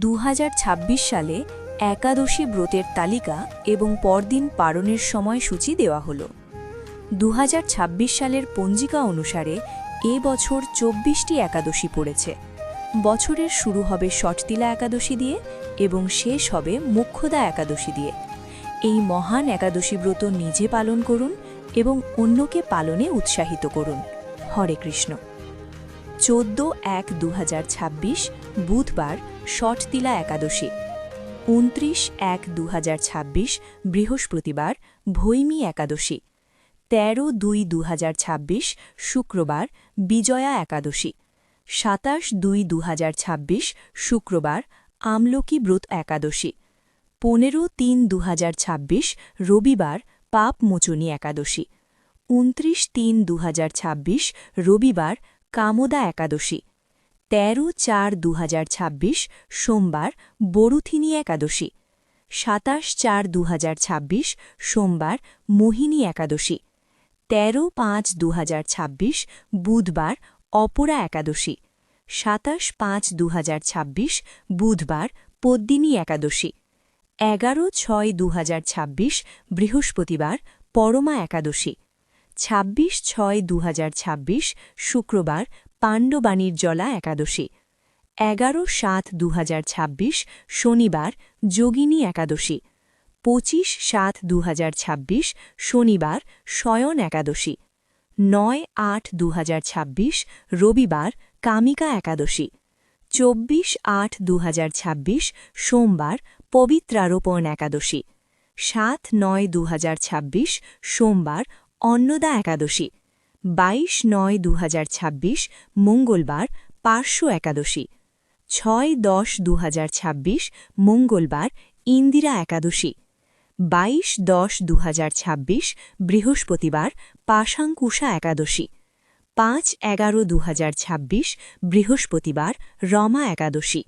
2026 সালে একাদশী ব্রতের তালিকা এবং পরদিন পালনের সময়সূচি দেওয়া হলো। 2026 সালের পঞ্জিকা অনুসারে এ বছর 24টি একাদশী পড়েছে। বছরের শুরু হবে ষটতিলা একাদশী দিয়ে এবং শেষ হবে মোক্ষদা একাদশী দিয়ে। এই মহান একাদশী ব্রত নিজে পালন করুন এবং অন্যকে পালনে উৎসাহিত করুন। হরে কৃষ্ণ। 14/1/2026 বুধবার ষটতিলা একাদশী, 29/1/2026 বৃহস্পতিবার ভৈমী একাদশী, 13/2/2026 শুক্রবার বিজয়া একাদশী, 27/2/2026 শুক্রবার আমলকি ব্রত একাদশী, 15/3/2026 রবিবার পাপমোচনী একাদশী, 29/3/2026 রবিবার কামদা একাদশী, 13/4/2026 সোমবার বরুথিনী একাদশী, 27/4/2026 সোমবার মোহিনী একাদশী, 13/5/2026 বুধবার অপরা একাদশী, 27/5/2026 বুধবার পদ্মিনী একাদশী, 11/6/2026 বৃহস্পতিবার পরমা একাদশী, 26/6/2026 শুক্রবার পাণ্ডবাণীর্জলা একাদশী, 11/7/2026 শনিবার যোগিনী একাদশী, 25/7/2026 শনিবার শয়ন একাদশী, 9/8/2026 রবিবার কামিকা একাদশী, 24/8/2026 সোমবার পবিত্রারোপণ একাদশী, 7/9/2026 সোমবার অন্নদা একাদশী, 22/9/2026 মঙ্গলবার পার্শ্ব একাদশী, 6/10/2026 মঙ্গলবার ইন্দিরা একাদশী, 22/10/2026 বৃহস্পতিবার পাশাঙ্কুশা একাদশী, 5/11/2026 বৃহস্পতিবার রমা একাদশী,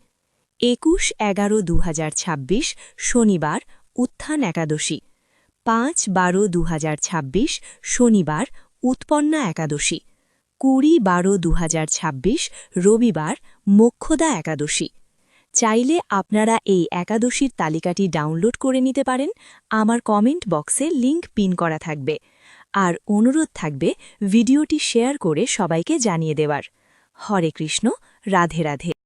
21/11/2026 শনিবার উত্থান একাদশী, 5/12/2026 শনিবার উৎপন্না একাদশী, 20/12/2026 রবিবার মোক্ষদা একাদশী। চাইলে আপনারা এই একাদশীর তালিকাটি ডাউনলোড করে নিতে পারেন। আমার কমেন্ট বক্সে লিংক পিন করা থাকবে। আর অনুরোধ থাকবে ভিডিওটি শেয়ার করে সবাইকে জানিয়ে দেওয়ার। হরে কৃষ্ণ, রাধে রাধে।